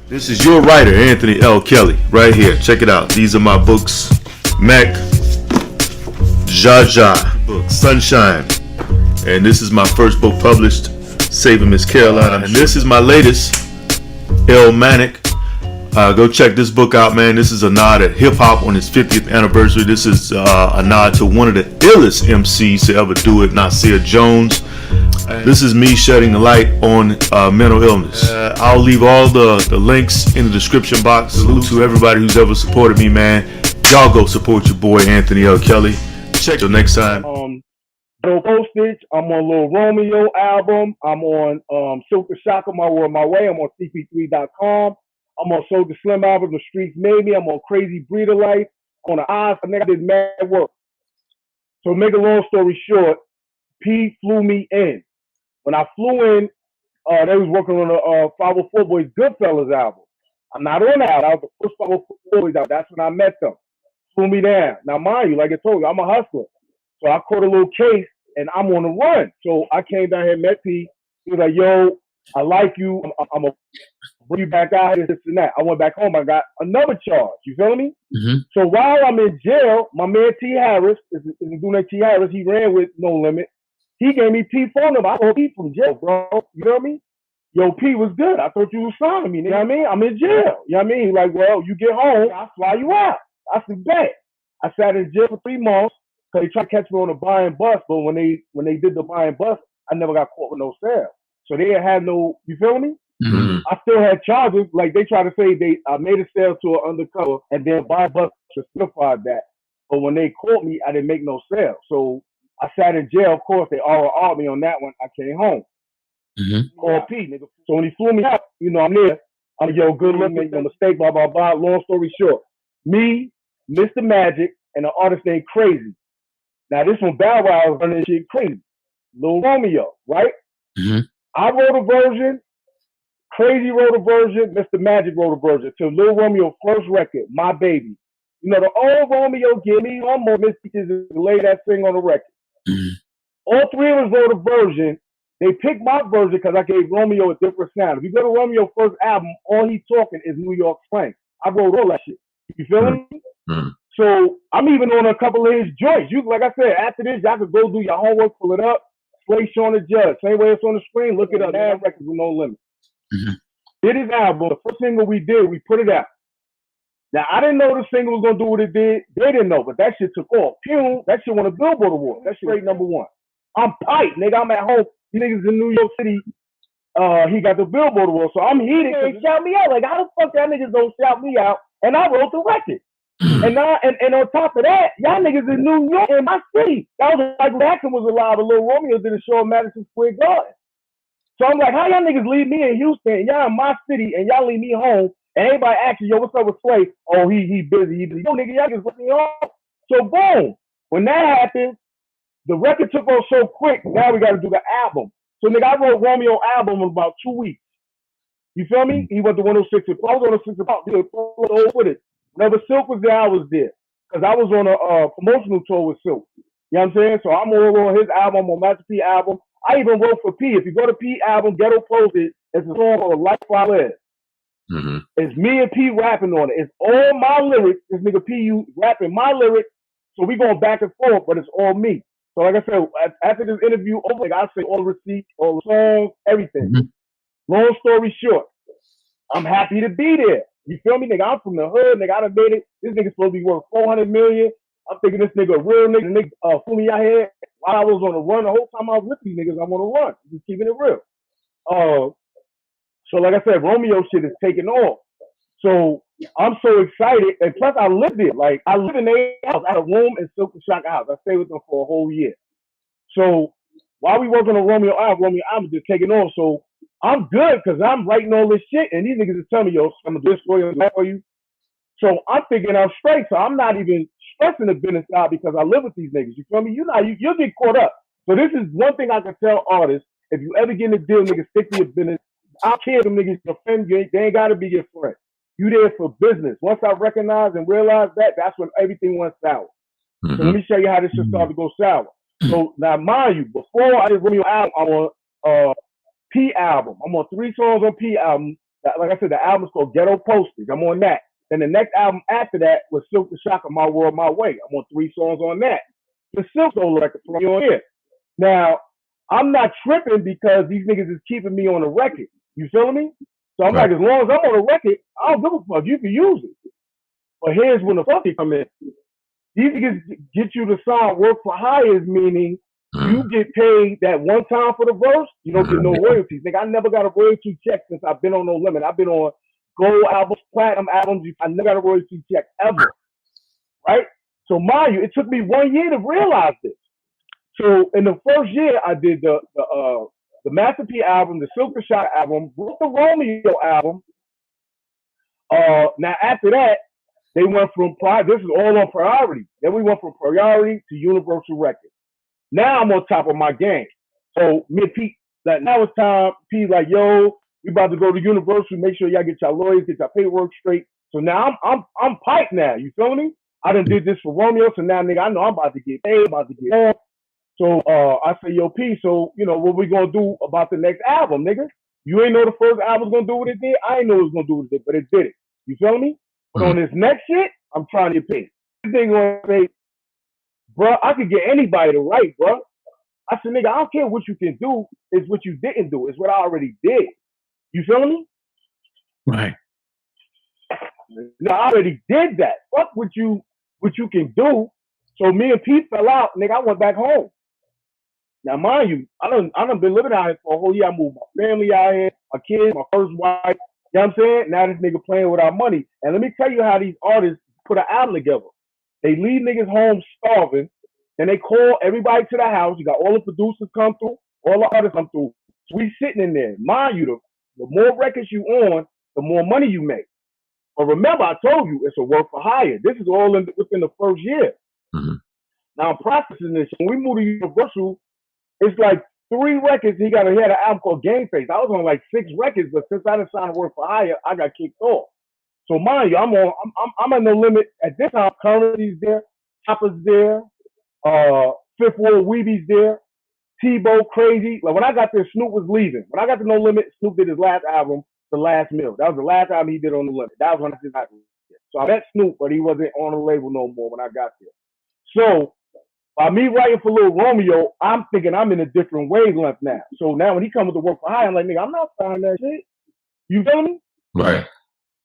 This is your writer, Anthony L. Kelly, right here. Check it out. These are my books. Mac, Jaja, book, Sunshine. And this is my first book published, Saving Miss Caroline. And this is my latest, El Manic. Go check this book out, man. This is a nod at hip-hop on its 50th anniversary. This is a nod to one of the illest MCs to ever do it, Nasir Jones. This is me shedding the light on mental illness. I'll leave all the links in the description box. Salute to everybody who's ever supported me, man. Y'all go support your boy, Anthony L. Kelly. Check till next time. No postage. I'm on Lil Romeo album. I'm on Silk the Shock on My World My Way. I'm on cp3.com. I'm on Soul the Slim album, The Streets Made Me. I'm on Crazy Breeder Life. On the Eyes, I did mad work. So make a long story short, P flew me in. When I flew in, they was working on the 504 Boys Goodfellas album. I'm not on that. I was the first 504 Boys out. That's when I met them. Flew me down. Now, mind you, like I told you, I'm a hustler. So I caught a little case, and I'm on the run. So I came down here, met P. He was like, yo, I like you. I'm going to bring you back out here, this and that. I went back home. I got another charge. You feel me? Mm-hmm. So while I'm in jail, my man T. Harris, is doing that T. Harris, he ran with No Limit. He gave me P phone number. I called P from jail, bro. You know what I mean? Yo, P was good. I thought you was signing me. You know what I mean? I'm in jail. You know what I mean? He's like, well, you get home, I'll fly you out. I said, bet. I sat in jail for 3 months because they tried to catch me on a buy and bust. But when they did the buy and bust, I never got caught with no sale. So they had no, you feel me? Mm-hmm. I still had charges. Like they tried to say I made a sale to an undercover and then buy and bust certified that. But when they caught me, I didn't make no sale. So I sat in jail. Of course, they all me on that one. I came home. Mm-hmm. Called P, nigga. So when he flew me out, you know, I'm there. I'm yo, good luck, make no mistake, blah, blah, blah. Long story short, me, Mr. Magic, and an artist named Crazy. Now, this one, Bow Wow was running this shit crazy. Lil Romeo, right? Mm-hmm. I wrote a version. Crazy wrote a version. Mr. Magic wrote a version to Lil Romeo's first record, My Baby. You know, the old Romeo, give me one more messages and lay that thing on the record. Mm-hmm. All three of us wrote a version. They picked my version because I gave Romeo a different sound. If you go to Romeo's first album, all he's talking is New York slang. I wrote all that shit. You feel me? Mm-hmm. So I'm even on a couple of his joints. You, like I said, after this, y'all could go do your homework, pull it up, play Sean the Judge. Same way it's on the screen, look it up. Mad Records with No Limit. Mm-hmm. Did his album. The first single we did, we put it out. Now, I didn't know the single was going to do what it did. They didn't know, but that shit took off. Pew, that shit won a Billboard Award. That shit rate number 1. I'm piped, nigga. I'm at home. These niggas in New York City, he got the Billboard Award. So I'm heated because they shout me out. Like, how the fuck y'all niggas don't shout me out? And I wrote the record. And on top of that, y'all niggas in New York, in my city. That was like Jackson was alive, and Lil Romeo did a show in Madison Square Garden. So I'm like, how y'all niggas leave me in Houston, and y'all in my city, and y'all leave me home, and everybody asks you, yo, what's up with Slay? Oh, he busy. Yo, nigga, y'all just let me off. So boom, when that happened, the record took off so quick, now we got to do the album. So nigga, I wrote Romeo album in about 2 weeks. You feel me? He went to 106. I was on 106 about the footage. Whenever Silk was there, I was there. Because I was on a promotional tour with Silk. You know what I'm saying? So I'm all on his album, on Master P album. I even wrote for P. If you go to P album, Ghetto Posted, it's a song called Life I Live. Mm-hmm. It's me and P rapping on it. It's all my lyrics. This nigga P, you rapping my lyrics. So we going back and forth, but it's all me. So like I said, after this interview, like I say all the receipts, all the songs, everything. Mm-hmm. Long story short, I'm happy to be there. You feel me, nigga? I'm from the hood, nigga. I done made it. This nigga's supposed to be worth $400 million. I'm thinking this nigga a real nigga. Nigga flew me out here while I was on the run. The whole time I was with these niggas, I'm on the run. Just keeping it real. So like I said, Romeo shit is taking off. So I'm so excited. And plus I live there. Like I live in their house. I had a room in Silk the Shock house. I stayed with them for a whole year. So while we working on Romeo album just taking off. So I'm good because I'm writing all this shit. And these niggas is telling me, yo, I'm going to do this for you and that for you. So I'm thinking I'm straight. So I'm not even stressing the business out because I live with these niggas. You feel me? You'll get caught up. So this is one thing I can tell artists. If you ever get in a deal, niggas, stick to your business. I care if them niggas your friend. They ain't got to be your friend. You there for business. Once I recognize and realize that, that's when everything went sour. Mm-hmm. So let me show you how this shit started to go sour. So now, mind you, before I did Romeo album, I'm on P album. I'm on 3 songs on P album. like I said, the album's called Ghetto Postage. I'm on that. Then the next album after that was Silk the Shocker, My World, My Way. I'm on 3 songs on that. The Silk solo record from on here. Now, I'm not tripping because these niggas is keeping me on the record. You feel me? So I'm like, as long as I'm on the record, I don't give a fuck. You can use it. But here's when the fuck you come in. These niggas get you to sign work for hires, meaning you get paid that one time for the verse, you don't get no royalties. Nigga, I never got a royalty check since I've been on No Limit. I've been on gold albums, platinum albums. I never got a royalty check ever. Right? So mind you, it took me 1 year to realize this. So in the first year, I did the Master P album, the Silk the Shot album, the Romeo album. Now after that, they went from this is all on priority. Then we went from priority to Universal Records. Now I'm on top of my game. So me and Pete, like now it's time. Pete's like, yo, we about to go to Universal. Make sure y'all get your lawyers, get your paperwork straight. So now I'm piped now. You feel me? I done did this for Romeo, so now nigga, I know I'm about to get paid, about to get on. So I say, yo, P, so you know what we gonna do about the next album, nigga? You ain't know the first album's gonna do what it did. I ain't know it was gonna do what it did, but it did it. You feel me? But on this next shit, I'm trying to get paid. This thing gonna say, bro, I could get anybody to write, bro. I said, nigga, I don't care what you can do. It's what you didn't do. It's what I already did. You feel me? Right. No, I already did that. Fuck what you can do. So me and Pete fell out, nigga. I went back home. Now, mind you, I done been living out here for a whole year. I moved my family out here, my kids, my first wife. You know what I'm saying? Now this nigga playing with our money. And let me tell you how these artists put an album together. They leave niggas home starving, and they call everybody to the house. You got all the producers come through, all the artists come through. So we sitting in there. Mind you, the more records you on, the more money you make. But remember, I told you, it's a work for hire. This is all within the first year. Now I'm processing this. When we moved to Universal, it's like 3 records. He had an album called Game Face. I was on like 6 records, but since I didn't sign a work for hire, I got kicked off. So mind you, I'm at No Limit at this time. Currency's there, Chopper's there, Fifth Ward Weeby's there, Tebow Crazy. Like when I got there, Snoop was leaving. When I got to No Limit, Snoop did his last album, The Last Meal. That was the last album he did on No Limit. That was when I did that. So I met Snoop, but he wasn't on the label no more when I got there. So by me writing for Lil Romeo, I'm thinking I'm in a different wavelength now. So now when he comes to work for hire, I'm like, nigga, I'm not signing that shit. You feel me? Right.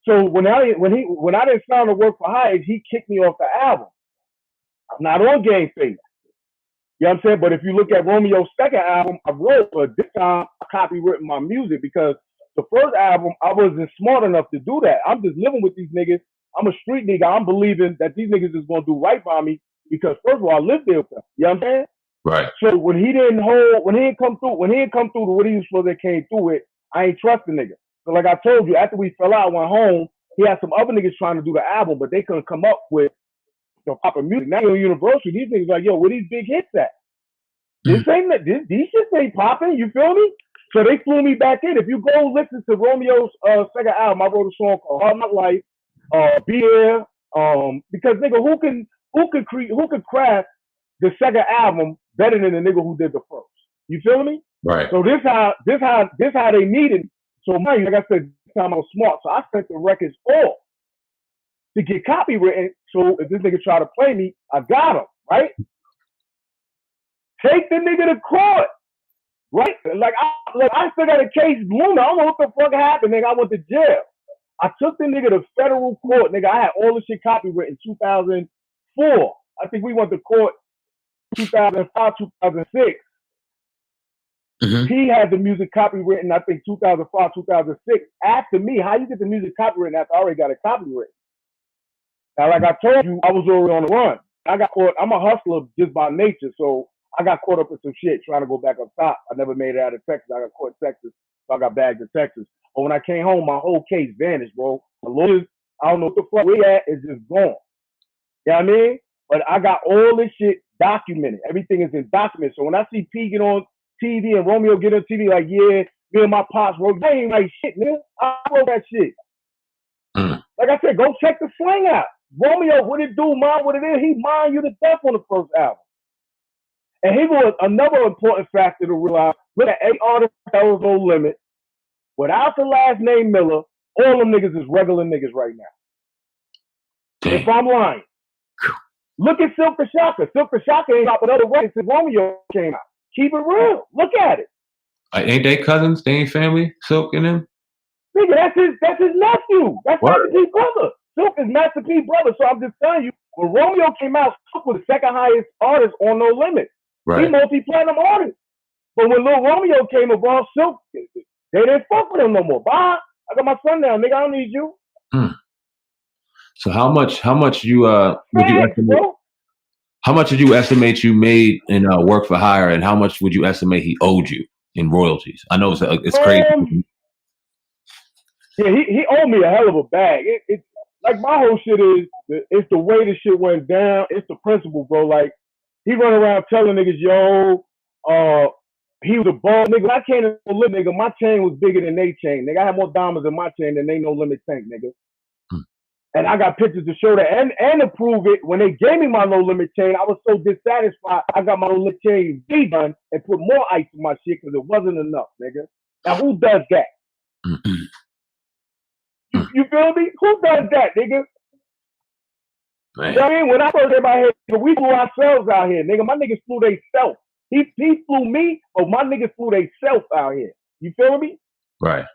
So when I didn't sign to work for hire, he kicked me off the album. I'm not on Game Face. You know what I'm saying? But if you look at Romeo's second album, I wrote, but this time I copywritten my music because the first album, I wasn't smart enough to do that. I'm just living with these niggas. I'm a street nigga. I'm believing that these niggas is going to do right by me because first of all, I lived there with them. You know what I'm saying? Right. So when he didn't come through to what he was supposed to came through it, I ain't trust the nigga. So like I told you, after we fell out, I went home. He had some other niggas trying to do the album, but they couldn't come up with the proper music. Now on Universal, these niggas like, yo, where these big hits at? These shits ain't popping. You feel me? So they flew me back in. If you go listen to Romeo's second album, I wrote a song called Hard Knock Life, Beer, because nigga, who could craft the second album better than the nigga who did the first? You feel me? Right. So this how they needed. So mind you, like I said, this time I was smart. So I sent the records off to get copywritten. So if this nigga try to play me, I got him, right? Take the nigga to court, right? Like I still got a case looming. I don't know what the fuck happened, nigga. I went to jail. I took the nigga to federal court, nigga. I had all this shit copywritten 2004. I think we went to court 2005, 2006. He had the music copywritten, I think 2005, 2006. After me, how you get the music copywritten after I already got it copywritten? Now, like I told you, I was already on the run. I got caught. I'm a hustler just by nature, so I got caught up in some shit trying to go back up top. I never made it out of Texas. I got caught in Texas, so I got bagged in Texas. But when I came home, my whole case vanished, bro. The lawyers, I don't know what the fuck we at, is just gone. You know what I mean? But I got all this shit documented. Everything is in documents. So when I see P get on TV and Romeo get on TV, like, yeah, me and my pops wrote, they ain't like shit, nigga. I wrote that shit. Like I said, go check the slang out. Romeo, what it do, man, what it is, he mind you to death on the first album. And he was another important factor to realize. Look at 8 artists that was No Limit. Without the last name Miller, All them niggas is regular niggas right now. Damn. If I'm lying. Look at Silk the Shocker. Silk the Shocker ain't got another record since Romeo came out. Keep it real. Look at it. Ain't they cousins? They ain't family? Silk and them? Nigga, that's his nephew. That's What? Master P's brother. Silk is Master P's brother. So I'm just telling you, when Romeo came out, Silk was the second highest artist on No Limit. Right. He multi-platinum artist. But when Lil Romeo came around, Silk, they didn't fuck with him no more. Bye. I got my son now, nigga. I don't need you. So how much you would you Facts, estimate? bro. How much did you estimate you made in work for hire, and how much would you estimate he owed you in royalties? I know it's crazy. Yeah, he owed me a hell of a bag. It's like my whole shit is it's the way the shit went down. It's the principle, bro. Like he run around telling niggas, yo, he was a ball nigga. I can't live, nigga. My chain was bigger than they chain, nigga. I had more diamonds in my chain than they No Limit tank, nigga. And I got pictures to show that and to prove it. When they gave me my No Limit chain, I was so dissatisfied. I got my No Limit chain redone and put more ice in my shit because it wasn't enough, nigga. Now who does that? You feel me? Who does that, nigga? Man. You know what I mean? When I first came out here, we flew ourselves out here, nigga. My niggas flew they self. He flew me, but my niggas flew they self out here. You feel me? Right.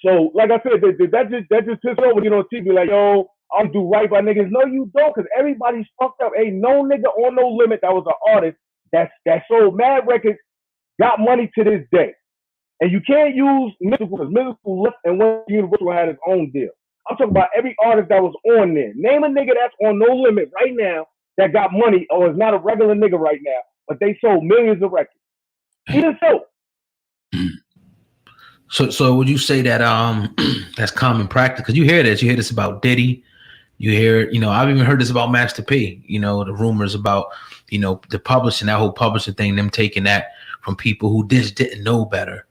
So, like I said, that just pissed over, you know, TV like, yo, I'll do right by niggas. No, you don't, because everybody's fucked up. Ain't no nigga on No Limit that was an artist that sold mad records, got money to this day. And you can't use Mystical, because Mystical left and went to Universal had his own deal. I'm talking about every artist that was on there. Name a nigga that's on No Limit right now that got money or is not a regular nigga right now, but they sold millions of records. Even so. So would you say that that's common practice? Because you hear this about Diddy, you hear, you know, I've even heard this about Master P, you know, the rumors about, you know, the publishing, that whole publishing thing, them taking that from people who just didn't know better.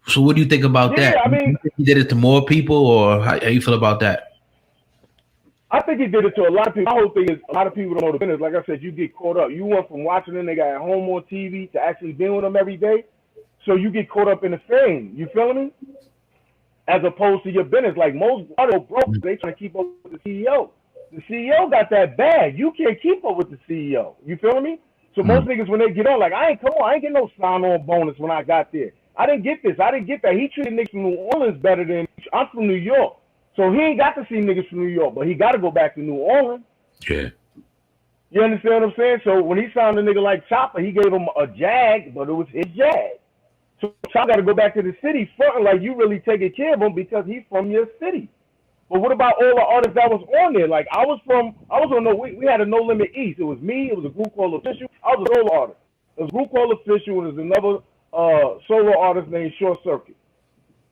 So what do you think about that? I mean, he did it to more people, or how you feel about that? I think he did it to a lot of people. My whole thing is a lot of people don't know the business. Like I said, you get caught up. You went from watching them nigga at home on TV to actually being with them every day. So you get caught up in the fame. You feel me? As opposed to your business. Like most artists broke, they trying to keep up with the CEO. The CEO got that bag. You can't keep up with the CEO. You feel me? So most niggas, when they get on, like, I ain't getting no sign-on bonus when I got there. I didn't get this. I didn't get that. He treated niggas from New Orleans better than, I'm from New York. So he ain't got to see niggas from New York, but he got to go back to New Orleans. Yeah. You understand what I'm saying? So when he signed a nigga like Chopper, he gave him a Jag, but it was his Jag. So Chopper got to go back to the city fronting like you really taking care of him because he's from your city. But what about all the artists that was on there? Like we had a No Limit East. It was me. It was a group called Official. I was a solo artist. It was a group called Official. And there's another solo artist named Short Circuit.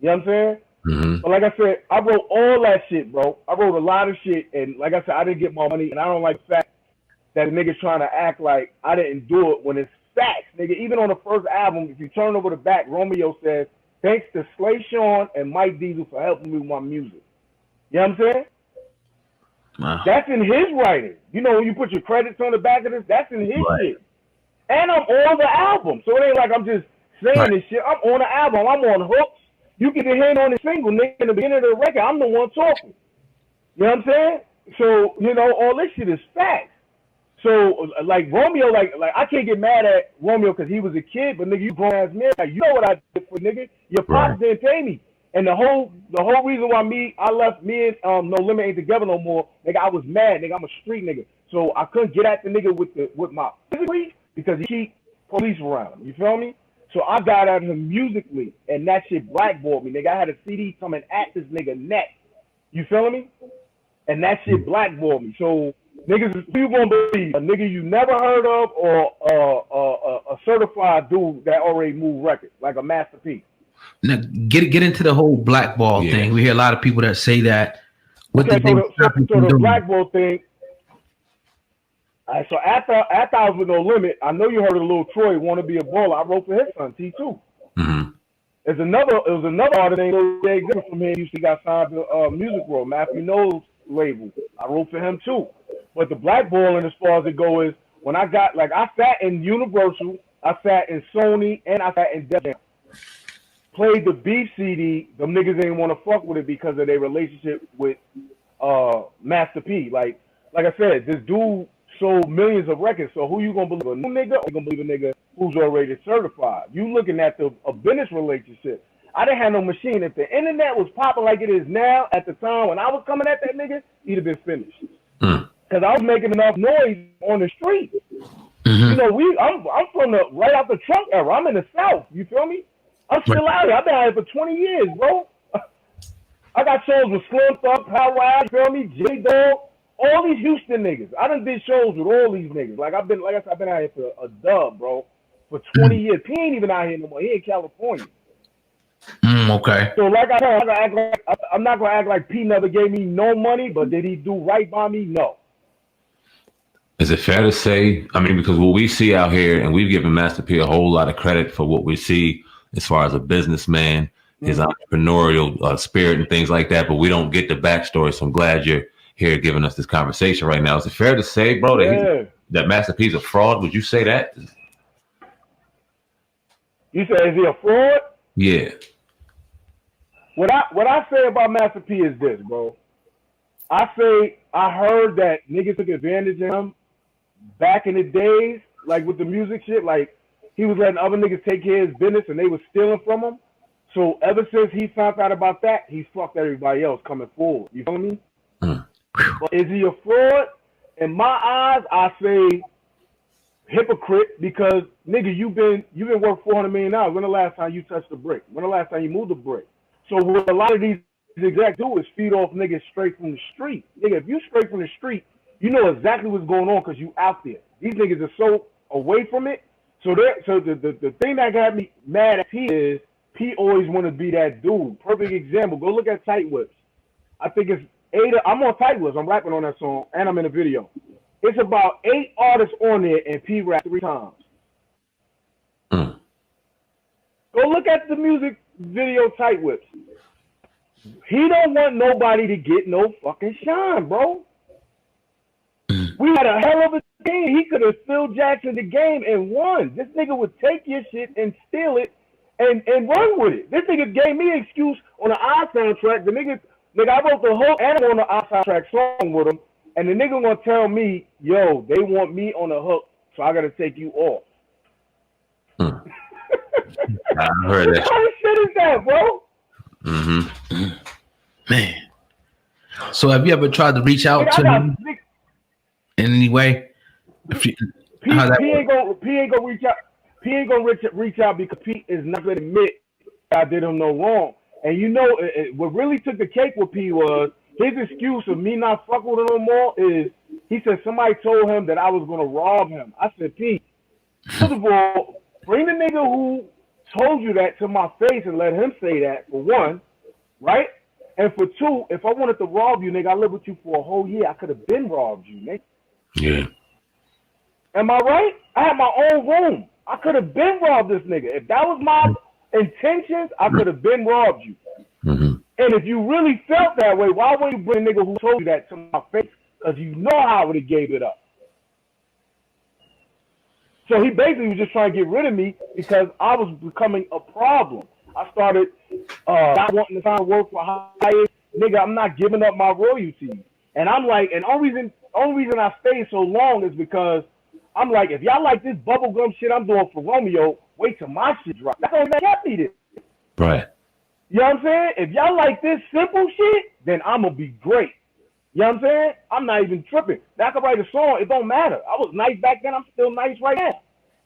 You know what I'm saying? Mm-hmm. But like I said, I wrote all that shit, bro. I wrote a lot of shit, and like I said, I didn't get my money, and I don't like the fact that a nigga's trying to act like I didn't do it when it's facts, nigga. Even on the first album, if you turn over the back, Romeo says, "Thanks to Slay Sean and Mike Diesel for helping me with my music." You know what I'm saying? Wow. That's in his writing. You know, when you put your credits on the back of this, that's in his shit. And I'm on the album, so it ain't like I'm just saying this shit. I'm on the album. I'm on hooks. You get your hand on the single, nigga, in the beginning of the record. I'm the one talking. You know what I'm saying? So, you know, all this shit is facts. So, like, Romeo, like I can't get mad at Romeo because he was a kid, but, nigga, you grown-ass man. Like, you know what I did for, nigga. Your pops didn't pay me. And the whole reason why I left me and No Limit ain't together no more, nigga, I was mad, nigga. I'm a street nigga. So I couldn't get at the nigga with my physically because he keep police around. You feel me? So I got at him musically, and that shit blackballed me, nigga. I had a CD coming at this nigga neck. You feel me? And that shit blackballed me. So niggas, who you gonna believe? A nigga you never heard of, or a certified dude that already moved records, like a Master P? Now, get into the whole blackball thing. We hear a lot of people that say that. What okay, did so the blackball thing. All right, so after I was with No Limit, I know you heard of Lil Troy, Want to Be a Baller. I wrote for his son, T2. Mm-hmm. It was another artist named Jay from here. He got signed to Music World, Matthew Knowles label. I wrote for him too. But the blackballing, as far as it goes, is when I sat in Universal, I sat in Sony, and I sat in Def Jam. played the Beef CD, them niggas didn't want to fuck with it because of their relationship with Master P. Like I said, this dude sold millions of records. So who you gonna believe? A new nigga or you gonna believe a nigga who's already certified? You looking at a business relationship. I didn't have no machine. If the internet was popping like it is now, at the time when I was coming at that nigga, he'd have been finished. Because I was making enough noise on the street. You know, I'm from the right out the trunk era. I'm in the South. You feel me? I'm still out here. I've been out here for 20 years, bro. I got shows with Slim Thug, Power Out, you feel me? J-Dog, all these Houston niggas. I done did shows with all these niggas. Like I said, I've been out here for a dub, bro, for 20 years. P ain't even out here no more. He in California. Okay. So like I said, I'm not gonna act like P never gave me no money, but did he do right by me? No. Is it fair to say, I mean, because what we see out here, and we've given Master P a whole lot of credit for what we see as far as a businessman, his entrepreneurial spirit and things like that, but we don't get the backstory. So I'm glad you're here giving us this conversation right now. Is it fair to say, bro, that, that Master P's a fraud? Would you say that? You said, is he a fraud? Yeah. What I say about Master P is this, bro. I say I heard that niggas took advantage of him back in the days, like with the music shit. Like he was letting other niggas take care of his business and they was stealing from him. So ever since he found out about that, he's fucked everybody else coming forward. You feel me? But is he a fraud? In my eyes, I say hypocrite because nigga, you've been worth $400 million. When the last time you touched a brick? When the last time you moved a brick? So what a lot of these execs do is feed off niggas straight from the street. Nigga, if you straight from the street, you know exactly what's going on because you out there. These niggas are so away from it. So the thing that got me mad at P is P always want to be that dude. Perfect example. Go look at Tight Whips. I think it's 8. I'm on Tight Whips. I'm rapping on that song and I'm in a video. It's about 8 artists on there and P rap 3 times. Go look at the music video Tight Whips. He don't want nobody to get no fucking shine, bro. We had a hell of a team. He could have Phil Jackson the game and won. This nigga would take your shit and steal it and run with it. This nigga gave me an excuse on the I soundtrack. The nigga, I wrote the whole animal on the I soundtrack song with him, and the nigga gonna tell me, yo, they want me on the hook, so I gotta take you off. I heard that. What kind of shit is that, bro? Man. So have you ever tried to reach out to him in any way? P ain't gonna reach out. P ain't gonna reach out because P is not gonna admit I did him no wrong. And you know what really took the cake with P was his excuse of me not fucking with him no more is he said somebody told him that I was gonna rob him. I said, P, first of all, bring the nigga who told you that to my face and let him say that, for one, right? And for two, if I wanted to rob you, nigga, I lived with you for a whole year. I could have been robbed you, nigga. Yeah. Am I right? I had my own room. I could have been robbed this nigga. If that was my intentions, I could have been robbed you. And if you really felt that way, why wouldn't you bring a nigga who told you that to my face? Because you know how I would have gave it up. So he basically was just trying to get rid of me because I was becoming a problem. I started not wanting to find work for hire. Nigga, I'm not giving up my royalties. And I'm like, and the only reason I stayed so long is because I'm like, if y'all like this bubblegum shit I'm doing for Romeo, wait till my shit drop. That's all that kept me there. Right. You know what I'm saying? If y'all like this simple shit, then I'm going to be great. You know what I'm saying? I'm not even tripping. I could write a song. It don't matter. I was nice back then. I'm still nice right now.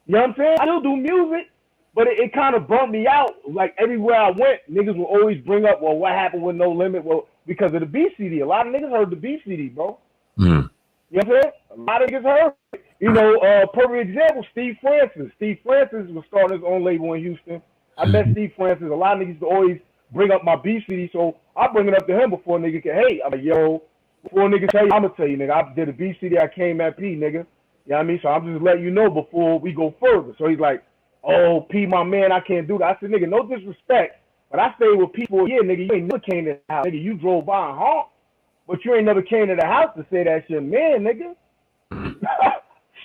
You know what I'm saying? I still do music, but it kind of burnt me out. Like everywhere I went, niggas will always bring up, well, what happened with No Limit? Well, because of the B CD. A lot of niggas heard the B CD, bro. You know what I'm saying? A lot of niggas heard it. You know, perfect example, Steve Francis. Steve Francis was starting his own label in Houston. I met Steve Francis. A lot of niggas always bring up my B CD, so I bring it up to him before a nigga can hate. I'm like, yo, before a nigga tell you, I'm going to tell you, nigga, I did a B CD, I came at P, nigga. You know what I mean? So I'm just letting you know before we go further. So he's like, oh, P, my man, I can't do that. I said, nigga, no disrespect, but I stayed with P for a year, nigga. You ain't never came to the house. Nigga, you drove by and honked, but you ain't never came to the house to say that's your man, nigga.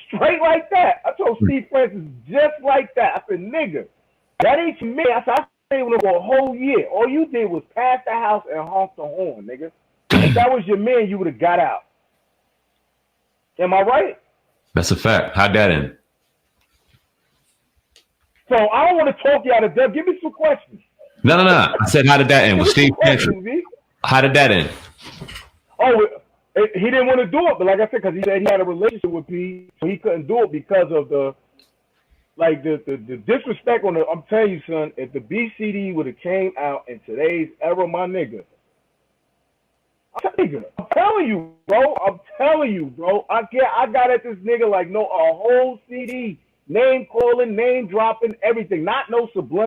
Straight like that. I told Steve Francis just like that. I said, nigga, that ain't your man. I said, saving him for a whole year. All you did was pass the house and honk the horn, nigga. If that was your man, you would have got out. Am I right? That's a fact. How'd that end? So I don't want to talk you out of death. Give me some questions. No. I said, how did that end? With Steve Cantor. How did that end? Oh, he didn't want to do it, but like I said, because he said he had a relationship with P, so he couldn't do it because of the disrespect on the. I'm telling you, son, if the BCD would have came out in today's era, my nigga. I'm telling you, bro. I got at this nigga like a whole CD, name calling, name dropping, everything. Not no subliminal.